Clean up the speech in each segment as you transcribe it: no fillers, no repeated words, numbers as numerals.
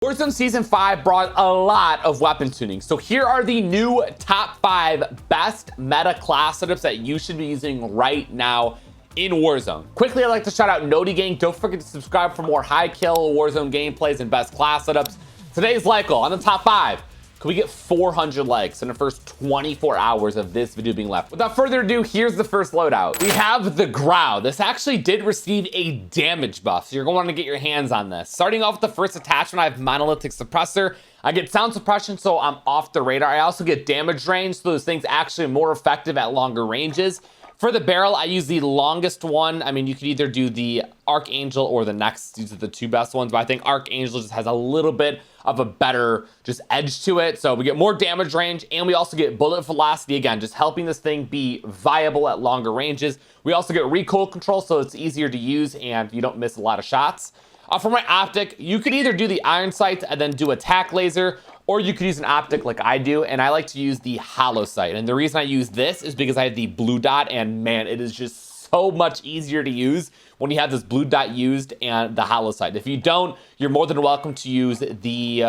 Warzone Season 5 brought a lot of weapon tuning. So here are the new top 5 best meta class setups that you should be using right now in Warzone. Quickly, I'd like to shout out Noti Gang. Don't forget to subscribe for more high kill Warzone gameplays and best class setups. Today's like goal on the top 5. Can we get 400 likes in the first 24 hours of this video being left? Without further ado, here's the first loadout. We have the Grau. This actually did receive a damage buff, so you're going to want to get your hands on this. Starting off with the first attachment, I have monolithic suppressor. I get sound suppression, so I'm off the radar. I also get damage range, so those things actually more effective at longer ranges. For the barrel, I use the longest one. I mean, you could either do the Archangel or the Next. These are the two best ones, but I think Archangel just has a little bit of a better just edge to it. So we get more damage range, and we also get bullet velocity, again, just helping this thing be viable at longer ranges. We also get recoil control, so it's easier to use and you don't miss a lot of shots. For my optic, you could either do the iron sight and then do attack laser, or you could use an optic like I do, and I like to use the hollow sight. And the reason I use this is because I have the blue dot, and man, it is just so much easier to use when you have this blue dot used and the hollow sight. If you don't, you're more than welcome to use the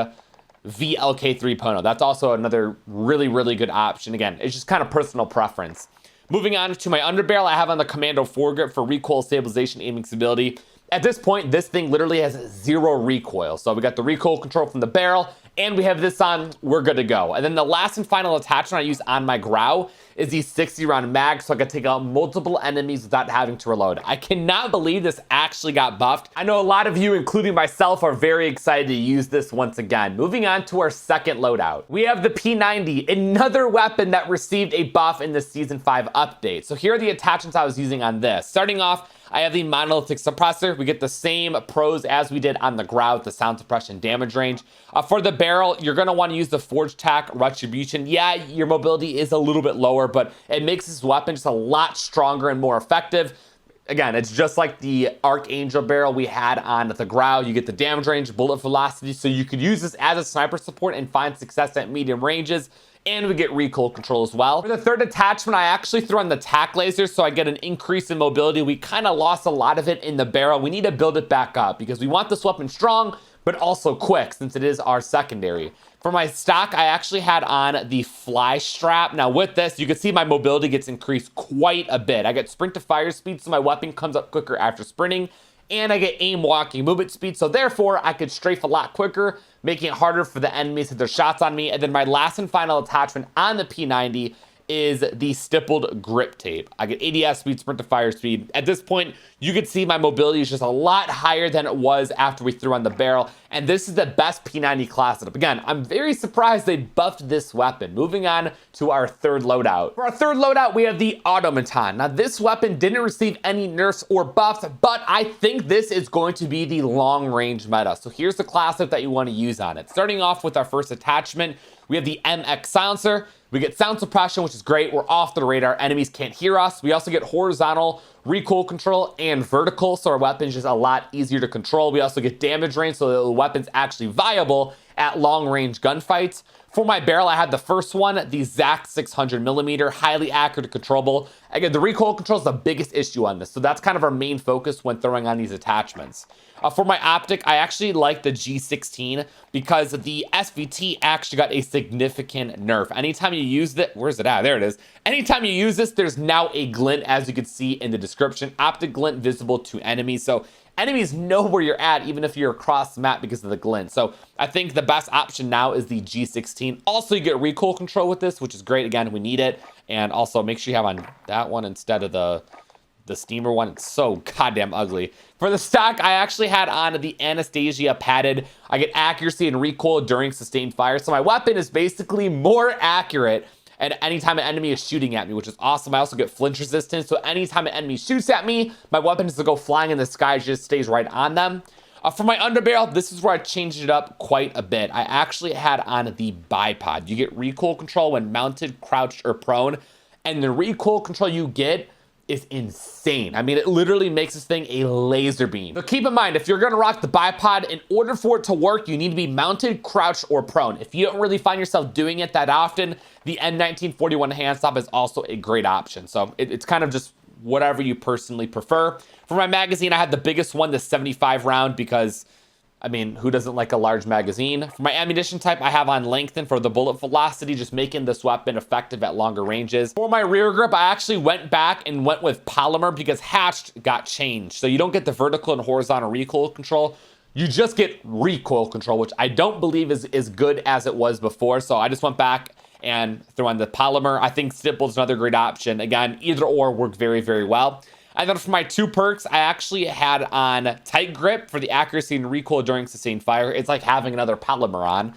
VLK 3.0. That's also another really, really good option. Again, it's just kind of personal preference. Moving on to my underbarrel, I have on the Commando foregrip for recoil stabilization, aiming stability. At this point, this thing literally has 0 recoil. So we got the recoil control from the barrel, and we have this on, we're good to go. And then the last and final attachment I use on my Grau is the 60 round mag, so I can take out multiple enemies without having to reload. I cannot believe this actually got buffed. I know a lot of you, including myself, are very excited to use this once again. Moving on to our second loadout. We have the P90, another weapon that received a buff in the Season 5 update. So here are the attachments I was using on this. Starting off, I have the monolithic suppressor. We get the same pros as we did on the Grau with the sound suppression damage range. For the barrel, you're going to want to use the Forge Tack Retribution. Yeah, your mobility is a little bit lower, but it makes this weapon just a lot stronger and more effective. Again, it's just like the Archangel barrel we had on the Grau. You get the damage range, bullet velocity, so you could use this as a sniper support and find success at medium ranges. And we get recoil control as well. For the third attachment, I actually threw on the tack laser, so I get an increase in mobility. We kind of lost a lot of it in the barrel. We need to build it back up because we want this weapon strong, but also quick, since it is our secondary. For my stock, I actually had on the fly strap. Now with this, you can see my mobility gets increased quite a bit. I get sprint to fire speed, so my weapon comes up quicker after sprinting. And I get aim walking movement speed, so therefore I could strafe a lot quicker, making it harder for the enemies to hit their shots on me. And then my last and final attachment on the P90 is the stippled grip tape. I get ADS speed, sprint to fire speed. At this point, you can see my mobility is just a lot higher than it was after we threw on the barrel, and this is the best P90 class setup. Again, I'm very surprised they buffed this weapon. Moving on to our third loadout. For our third loadout, we have the Automaton. Now, this weapon didn't receive any nerfs or buffs, but I think this is going to be the long-range meta. So here's the class setup that you want to use on it. Starting off with our first attachment, we have the MX silencer. We get sound suppression, which is great. We're off the radar. Enemies can't hear us. We also get horizontal recoil control and vertical, so our weapon's just a lot easier to control. We also get damage range, so the weapon's actually viable at long-range gunfights. For my barrel, I had the first one, the ZAC 600mm, highly accurate and controllable. Again, the recoil control is the biggest issue on this, so that's kind of our main focus when throwing on these attachments. For my optic, I actually like the G16 because the SVT actually got a significant nerf. Anytime you use it, where's it at? There it is. Anytime you use this, there's now a glint, as you can see in the description. Optic glint visible to enemies, so enemies know where you're at even if you're across the map because of the glint. So I think the best option now is the G16. Also, you get recoil control with this, which is great. Again, we need it. And also make sure you have on that one instead of the steamer one. It's so goddamn ugly. For the stock, I actually had on the Anastasia padded. I get accuracy and recoil during sustained fire. So my weapon is basically more accurate at any time an enemy is shooting at me, which is awesome. I also get flinch resistance, so anytime an enemy shoots at me, my weapon doesn't go flying in the sky, it just stays right on them. For my underbarrel, this is where I changed it up quite a bit. I actually had on the bipod. You get recoil control when mounted, crouched, or prone, and the recoil control you get is insane. I mean, it literally makes this thing a laser beam. So keep in mind, if you're gonna rock the bipod, in order for it to work, you need to be mounted, crouched, or prone. If you don't really find yourself doing it that often, the N1941 hand stop is also a great option. So it's kind of just whatever you personally prefer. For my magazine, I had the biggest one, the 75 round, because I mean, who doesn't like a large magazine? For my ammunition type, I have on lengthen for the bullet velocity, just making this weapon effective at longer ranges. For my rear grip, I actually went back and went with polymer because hatched got changed. So you don't get the vertical and horizontal recoil control. You just get recoil control, which I don't believe is as good as it was before. So I just went back and threw on the polymer. I think stipple is another great option. Again, either or work very, very well. And then for my 2 perks, I actually had on tight grip for the accuracy and recoil during sustained fire. It's like having another polymer on.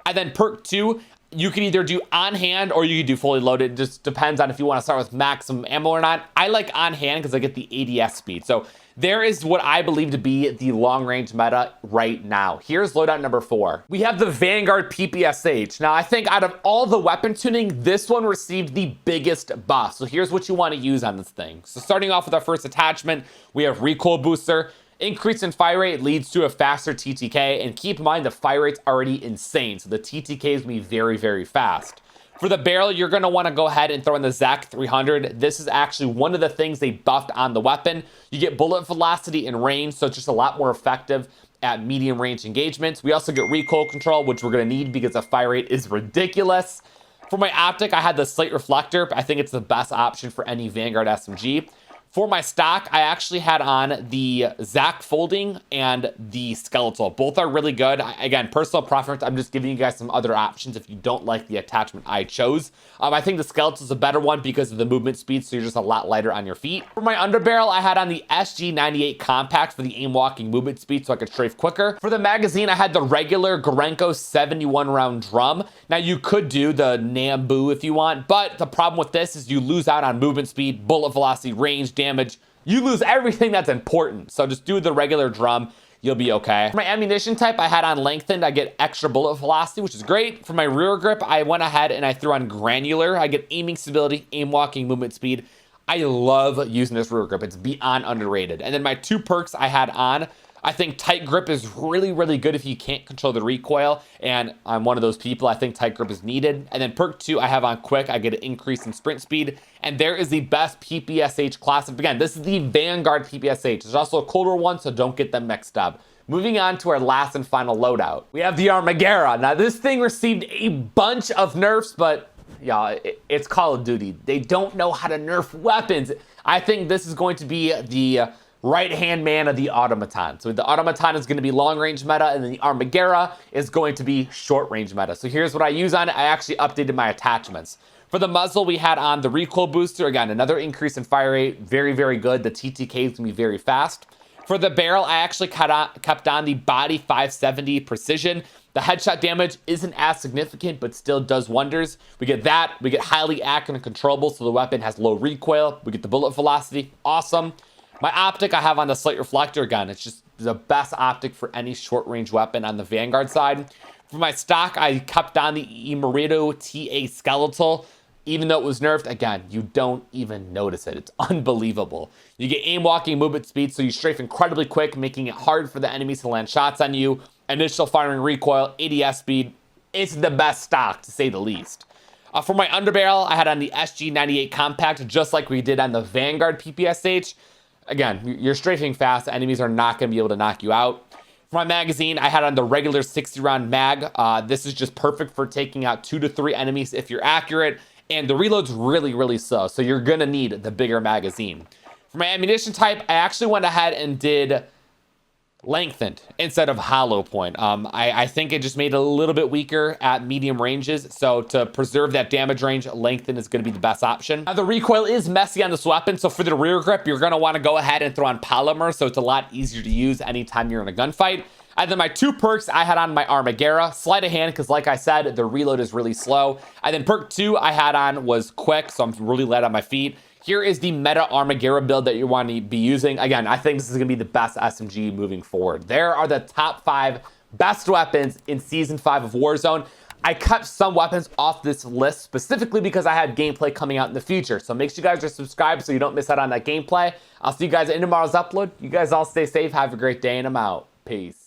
And then perk 2, you can either do on hand or you can do fully loaded. It just depends on if you want to start with maximum ammo or not. I like on hand because I get the ADS speed. So there is what I believe to be the long range meta right now. Here's loadout number 4. We have the Vanguard PPSH. Now I think out of all the weapon tuning, this one received the biggest buff. So here's what you want to use on this thing. So starting off with our first attachment, we have recoil booster. Increase in fire rate leads to a faster TTK, and keep in mind the fire rate's already insane, so the TTK is gonna be very, very fast. For the barrel, you're gonna wanna go ahead and throw in the ZAC 300. This is actually one of the things they buffed on the weapon. You get bullet velocity and range, so it's just a lot more effective at medium range engagements. We also get recoil control, which we're gonna need because the fire rate is ridiculous. For my optic, I had the slate reflector. I think it's the best option for any Vanguard SMG. For my stock, I actually had on the ZAC folding and the skeletal. Both are really good. Again, personal preference. I'm just giving you guys some other options if you don't like the attachment I chose. I think the skeletal is a better one because of the movement speed, so you're just a lot lighter on your feet. For my underbarrel, I had on the SG98 compact for the aim walking movement speed so I could strafe quicker. For the magazine, I had the regular Gorenko 71 round drum. Now you could do the Nambu if you want, but the problem with this is you lose out on movement speed, bullet velocity, range, damage. You lose everything that's important. So just do the regular drum. You'll be okay. For my ammunition type, I had on lengthened. I get extra bullet velocity, which is great. For my rear grip, I went ahead and I threw on granular. I get aiming stability, aim walking, movement speed. I love using this rear grip. It's beyond underrated. And then my 2 perks I had on, I think tight grip is really, really good if you can't control the recoil. And I'm one of those people. I think tight grip is needed. And then perk 2, I have on quick. I get an increase in sprint speed. And there is the best PPSH class. Again, this is the Vanguard PPSH. There's also a colder one, so don't get them mixed up. Moving on to our last and final loadout. We have the Armaguerra. Now, this thing received a bunch of nerfs, but y'all, it's Call of Duty. They don't know how to nerf weapons. I think this is going to be the right-hand man of the Automaton. So the Automaton is going to be long-range meta, and then the Armaguerra is going to be short-range meta. So here's what I use on it. I actually updated my attachments. For the muzzle, we had on the recoil booster. Again, another increase in fire rate. Very, very good. The TTK is going to be very fast. For the barrel, I actually kept on the body 570 precision. The headshot damage isn't as significant, but still does wonders. We get that. We get highly accurate and controllable, so the weapon has low recoil. We get the bullet velocity. Awesome. My optic, I have on the slate reflector gun. It's just the best optic for any short-range weapon on the Vanguard side. For my stock, I kept on the Emerito TA skeletal. Even though it was nerfed, again, you don't even notice it. It's unbelievable. You get aim walking movement speed, so you strafe incredibly quick, making it hard for the enemies to land shots on you. Initial firing recoil, ADS speed. It's the best stock, to say the least. For my underbarrel, I had on the SG98 compact, just like we did on the Vanguard PPSH. Again, you're strafing fast. Enemies are not going to be able to knock you out. For my magazine, I had on the regular 60 round mag. This is just perfect for taking out 2 to 3 enemies if you're accurate. And the reload's really, really slow. So you're going to need the bigger magazine. For my ammunition type, I actually went ahead and did lengthened instead of hollow point. I think it just made it a little bit weaker at medium ranges. So to preserve that damage range, lengthened is going to be the best option. Now the recoil is messy on this weapon. So for the rear grip, you're going to want to go ahead and throw on polymer. So it's a lot easier to use anytime you're in a gunfight. And then my 2 perks, I had on my Armaguerra, sleight of hand, because like I said, the reload is really slow. And then perk 2 I had on was quick, so I'm really light on my feet. Here is the meta Armaguerra build that you want to be using. Again, I think this is going to be the best SMG moving forward. There are the top 5 best weapons in Season 5 of Warzone. I cut some weapons off this list specifically because I have gameplay coming out in the future. So make sure you guys are subscribed so you don't miss out on that gameplay. I'll see you guys in tomorrow's upload. You guys all stay safe. Have a great day, and I'm out. Peace.